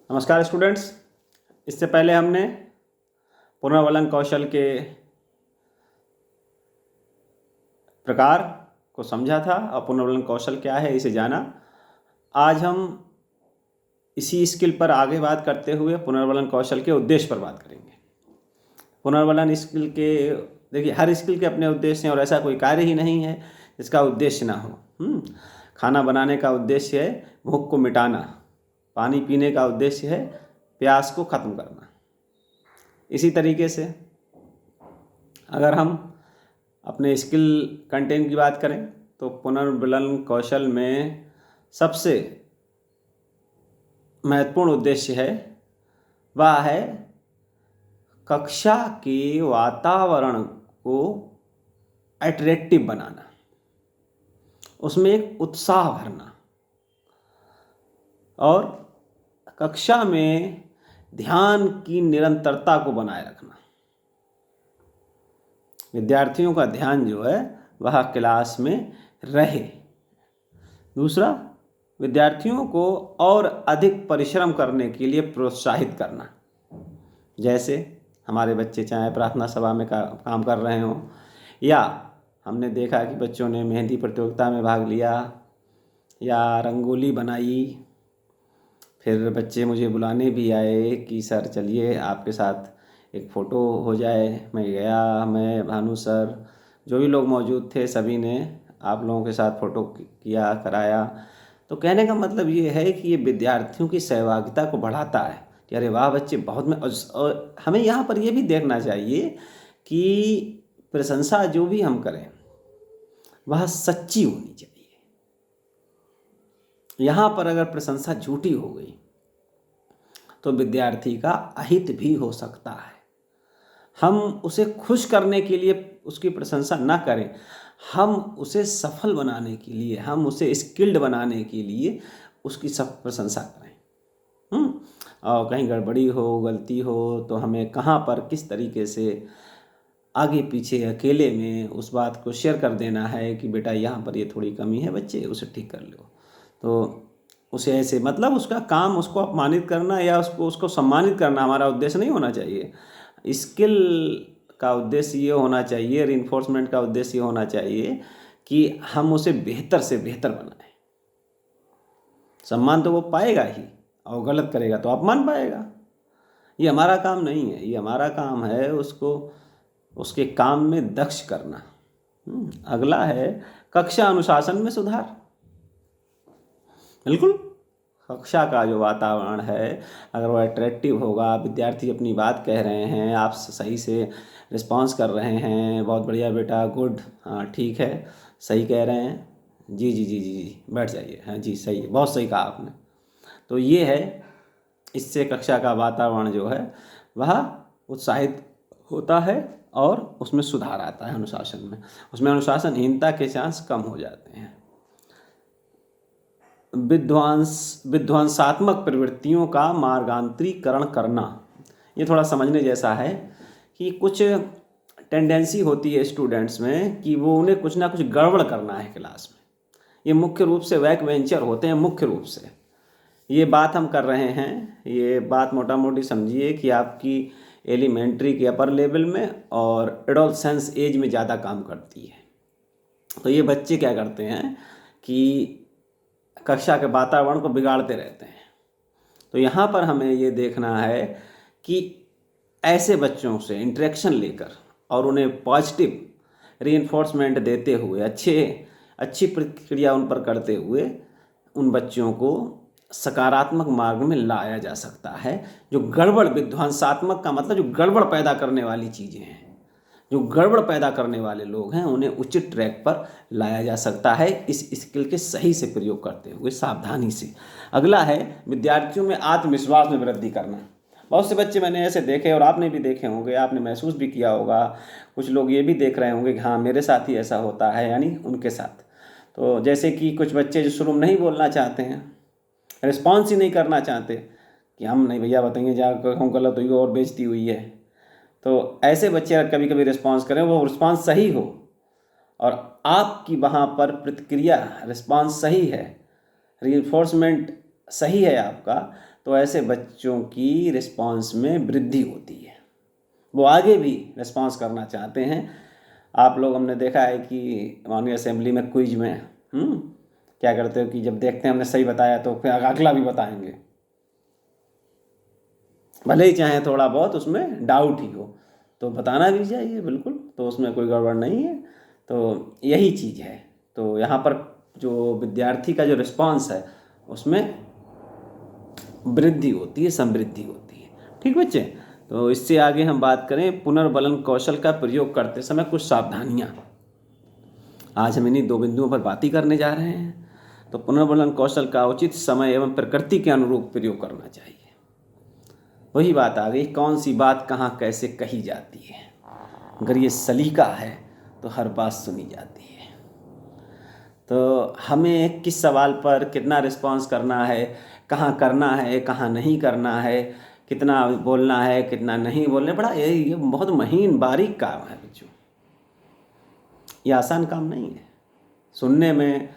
नमस्कार स्टूडेंट्स। इससे पहले हमने पुनर्वलन कौशल के प्रकार को समझा था और पुनर्वलन कौशल क्या है इसे जाना। आज हम इसी स्किल पर आगे बात करते हुए पुनर्वलन कौशल के उद्देश्य पर बात करेंगे। पुनर्वलन स्किल के देखिए, हर स्किल के अपने उद्देश्य हैं और ऐसा कोई कार्य ही नहीं है जिसका उद्देश्य ना हो। खाना बनाने का उद्देश्य है भूख को मिटाना, पानी पीने का उद्देश्य है प्यास को ख़त्म करना। इसी तरीके से अगर हम अपने स्किल कंटेंट की बात करें तो पुनर्वलन कौशल में सबसे महत्वपूर्ण उद्देश्य है वह है कक्षा के वातावरण को अट्रैक्टिव बनाना, उसमें एक उत्साह भरना और कक्षा में ध्यान की निरंतरता को बनाए रखना। विद्यार्थियों का ध्यान जो है वह क्लास में रहे। दूसरा, विद्यार्थियों को और अधिक परिश्रम करने के लिए प्रोत्साहित करना। जैसे हमारे बच्चे चाहे प्रार्थना सभा में काम कर रहे हों, या हमने देखा कि बच्चों ने मेहंदी प्रतियोगिता में भाग लिया या रंगोली बनाई, फिर बच्चे मुझे बुलाने भी आए कि सर चलिए आपके साथ एक फ़ोटो हो जाए। मैं गया, मैं, भानु सर, जो भी लोग मौजूद थे सभी ने आप लोगों के साथ फ़ोटो किया, कराया। तो कहने का मतलब ये है कि ये विद्यार्थियों की सहभागिता को बढ़ाता है कि अरे वाह बच्चे बहुत में। और हमें यहाँ पर ये भी देखना चाहिए कि प्रशंसा जो भी हम करें वह सच्ची होनी चाहिए। यहाँ पर अगर प्रशंसा झूठी हो गई तो विद्यार्थी का अहित भी हो सकता है। हम उसे खुश करने के लिए उसकी प्रशंसा ना करें, हम उसे सफल बनाने के लिए, हम उसे स्किल्ड बनाने के लिए उसकी सब प्रशंसा करें। और कहीं गड़बड़ी हो, गलती हो तो हमें कहाँ पर किस तरीके से आगे पीछे अकेले में उस बात को शेयर कर देना है कि बेटा यहाँ पर ये थोड़ी कमी है बच्चे, उसे ठीक कर लो। तो उसे ऐसे मतलब उसका काम, उसको अपमानित करना या उसको सम्मानित करना हमारा उद्देश्य नहीं होना चाहिए। स्किल का उद्देश्य ये होना चाहिए, रिइंफोर्समेंट का उद्देश्य ये होना चाहिए कि हम उसे बेहतर से बेहतर बनाएं। सम्मान तो वो पाएगा ही, और गलत करेगा तो अपमान पाएगा। ये हमारा काम नहीं है, ये हमारा काम है उसको उसके काम में दक्ष करना। अगला है कक्षा अनुशासन में सुधार। बिल्कुल, कक्षा का जो वातावरण है अगर वो अट्रैक्टिव होगा, विद्यार्थी अपनी बात कह रहे हैं, आप सही से रिस्पांस कर रहे हैं, बहुत बढ़िया बेटा, गुड, हाँ ठीक है, सही कह रहे हैं, जी जी जी जी जी, बैठ जाइए, हाँ जी सही है, बहुत सही कहा आपने। तो ये है, इससे कक्षा का वातावरण जो है वह उत्साहित होता है और उसमें सुधार आता है अनुशासन में। उसमें अनुशासनहीनता के चांस कम हो जाते हैं। विध्वंसात्मक प्रवृत्तियों का मार्गांतरीकरण करना, ये थोड़ा समझने जैसा है कि कुछ टेंडेंसी होती है स्टूडेंट्स में कि वो उन्हें कुछ ना कुछ गड़बड़ करना है क्लास में। ये मुख्य रूप से बैक बेंचर होते हैं। मुख्य रूप से ये बात हम कर रहे हैं, ये बात मोटा मोटी समझिए कि आपकी एलिमेंट्री के अपर लेवल में और एडोलसेंस एज में ज़्यादा काम करती है। तो ये बच्चे क्या करते हैं कि कक्षा के वातावरण को बिगाड़ते रहते हैं। तो यहाँ पर हमें ये देखना है कि ऐसे बच्चों से इंटरेक्शन लेकर और उन्हें पॉजिटिव रीइंफोर्समेंट देते हुए, अच्छी प्रतिक्रिया उन पर करते हुए उन बच्चों को सकारात्मक मार्ग में लाया जा सकता है। जो गड़बड़, विध्वंसात्मक का मतलब जो गड़बड़ पैदा करने वाली चीज़ें हैं, जो गड़बड़ पैदा करने वाले लोग हैं, उन्हें उचित ट्रैक पर लाया जा सकता है इस स्किल के सही से प्रयोग करते हुए, सावधानी से। अगला है विद्यार्थियों में आत्मविश्वास में वृद्धि करना। बहुत से बच्चे मैंने ऐसे देखे और आपने भी देखे होंगे, आपने महसूस भी किया होगा, कुछ लोग ये भी देख रहे होंगे कि हाँ मेरे साथ ही ऐसा होता है, यानी उनके साथ। तो जैसे कि कुछ बच्चे जो शुरू में नहीं बोलना चाहते हैं, रिस्पॉन्स ही नहीं करना चाहते कि हम नहीं भैया बताएंगे जहाँ हम गलत हुई और बेइज्जती हुई है। तो ऐसे बच्चे कभी कभी रिस्पॉन्स करें, वो रिस्पॉन्स सही हो और आपकी वहाँ पर प्रतिक्रिया, रिस्पॉन्स सही है, रीइंफोर्समेंट सही है आपका, तो ऐसे बच्चों की रिस्पांस में वृद्धि होती है, वो आगे भी रिस्पांस करना चाहते हैं। आप लोग हमने देखा है कि माननीय असेंबली में क्विज में क्या करते हो कि जब देखते हैं हमने सही बताया तो फिर अगला भी बताएंगे, भले ही चाहे थोड़ा बहुत उसमें डाउट ही हो तो बताना भी चाहिए, बिल्कुल, तो उसमें कोई गड़बड़ नहीं है। तो यही चीज़ है। तो यहाँ पर जो विद्यार्थी का जो रिस्पांस है उसमें वृद्धि होती है, समृद्धि होती है। ठीक बच्चे, तो इससे आगे हम बात करें पुनर्बलन कौशल का प्रयोग करते समय कुछ सावधानियाँ। आज हम इन्हीं 2 बिंदुओं पर बात ही करने जा रहे हैं। तो पुनर्बलन कौशल का उचित समय एवं प्रकृति के अनुरूप प्रयोग करना चाहिए। वही बात आ गई, कौन सी बात कहाँ कैसे कही जाती है। अगर ये सलीका है तो हर बात सुनी जाती है। तो हमें किस सवाल पर कितना रिस्पांस करना है, कहाँ करना है, कहाँ नहीं करना है, कितना बोलना है, कितना नहीं बोलना, बड़ा ये बहुत महीन बारीक काम है बच्चों। ये आसान काम नहीं है। सुनने में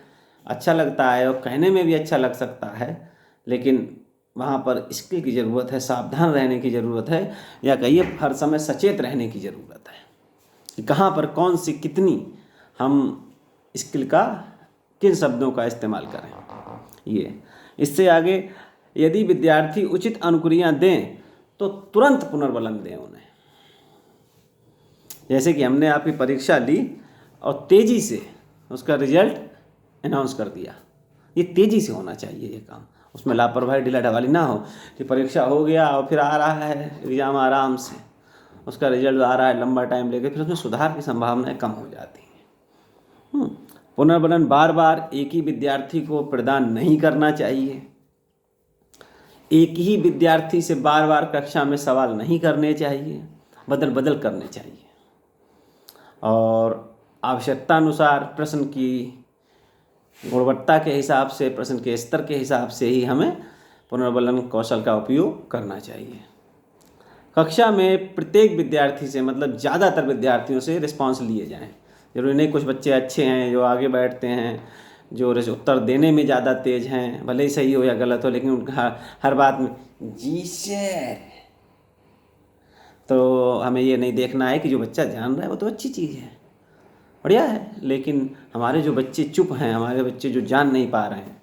अच्छा लगता है और कहने में भी अच्छा लग सकता है, लेकिन वहाँ पर स्किल की ज़रूरत है, सावधान रहने की ज़रूरत है, या कहिए हर समय सचेत रहने की ज़रूरत है कि कहाँ पर कौन सी कितनी हम स्किल का किन शब्दों का इस्तेमाल करें। ये इससे आगे यदि विद्यार्थी उचित अनुक्रियाँ दें तो तुरंत पुनर्बलन दें उन्हें। जैसे कि हमने आपकी परीक्षा ली और तेज़ी से उसका रिजल्ट अनाउंस कर दिया, ये तेज़ी से होना चाहिए ये काम। उसमें लापरवाही ढीला ढवाली ना हो कि परीक्षा हो गया और फिर आ रहा है एग्ज़ाम आराम से, उसका रिजल्ट आ रहा है लंबा टाइम लेके, फिर उसमें सुधार की संभावनाएं कम हो जाती हैं। पुनर्बलन बार बार एक ही विद्यार्थी को प्रदान नहीं करना चाहिए। एक ही विद्यार्थी से बार बार कक्षा में सवाल नहीं करने चाहिए, बदल बदल करने चाहिए। और आवश्यकता अनुसार प्रश्न की गुणवत्ता के हिसाब से, प्रश्न के स्तर के हिसाब से ही हमें पुनर्बलन कौशल का उपयोग करना चाहिए। कक्षा में प्रत्येक विद्यार्थी से, मतलब ज़्यादातर विद्यार्थियों से रिस्पांस लिए जाएं। जरूरी नहीं, कुछ बच्चे अच्छे हैं जो आगे बैठते हैं, जो उत्तर देने में ज़्यादा तेज़ हैं, भले ही सही हो या गलत हो, लेकिन उनका हर बात में जी सर। तो हमें ये नहीं देखना है कि जो बच्चा जान रहा है वो तो अच्छी चीज़ है, बढ़िया है, लेकिन हमारे जो बच्चे चुप हैं, हमारे बच्चे जो जान नहीं पा रहे हैं,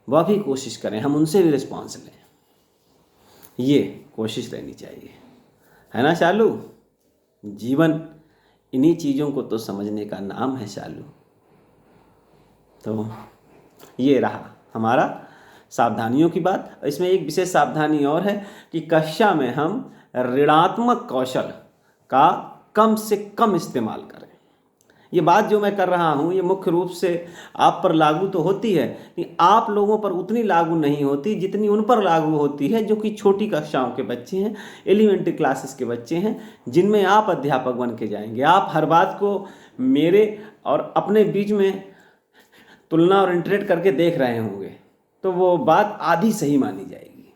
वह भी कोशिश करें, हम उनसे भी रिस्पांस लें। ये कोशिश रहनी चाहिए, है ना शालू। जीवन इन्हीं चीज़ों को तो समझने का नाम है शालू। तो ये रहा हमारा सावधानियों की बात। इसमें एक विशेष सावधानी और है कि कक्षा में हम ऋणात्मक कौशल का कम से कम इस्तेमाल करें। ये बात जो मैं कर रहा हूँ ये मुख्य रूप से आप पर लागू तो होती है, लेकिन आप लोगों पर उतनी लागू नहीं होती जितनी उन पर लागू होती है जो कि छोटी कक्षाओं के बच्चे हैं, एलिमेंट्री क्लासेस के बच्चे हैं, जिनमें आप अध्यापक बन के जाएंगे। आप हर बात को मेरे और अपने बीच में तुलना और इंटरेट करके देख रहे होंगे, तो वो बात आधी सही मानी जाएगी।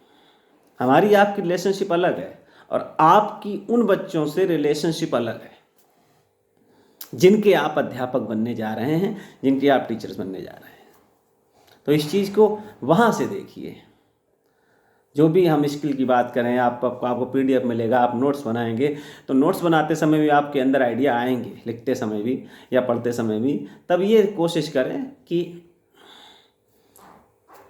हमारी आपकी रिलेशनशिप अलग है और आपकी उन बच्चों से रिलेशनशिप अलग है जिनके आप अध्यापक बनने जा रहे हैं, जिनके आप टीचर्स बनने जा रहे हैं। तो इस चीज़ को वहाँ से देखिए। जो भी हम स्किल की बात करें, आपको PDF मिलेगा, आप नोट्स बनाएंगे, तो नोट्स बनाते समय भी आपके अंदर आइडिया आएंगे, लिखते समय भी या पढ़ते समय भी। तब ये कोशिश करें कि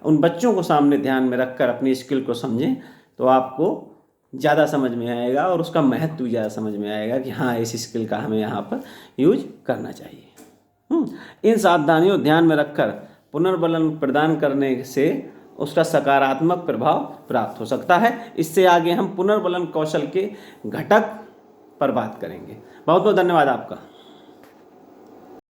उन बच्चों को सामने ध्यान में रखकर अपनी स्किल को समझें, तो आपको ज़्यादा समझ में आएगा और उसका महत्व ज़्यादा समझ में आएगा कि हाँ, इस स्किल का हमें यहाँ पर यूज करना चाहिए। इन सावधानियों ध्यान में रखकर पुनर्बलन प्रदान करने से उसका सकारात्मक प्रभाव प्राप्त हो सकता है। इससे आगे हम पुनर्बलन कौशल के घटक पर बात करेंगे। बहुत बहुत धन्यवाद आपका।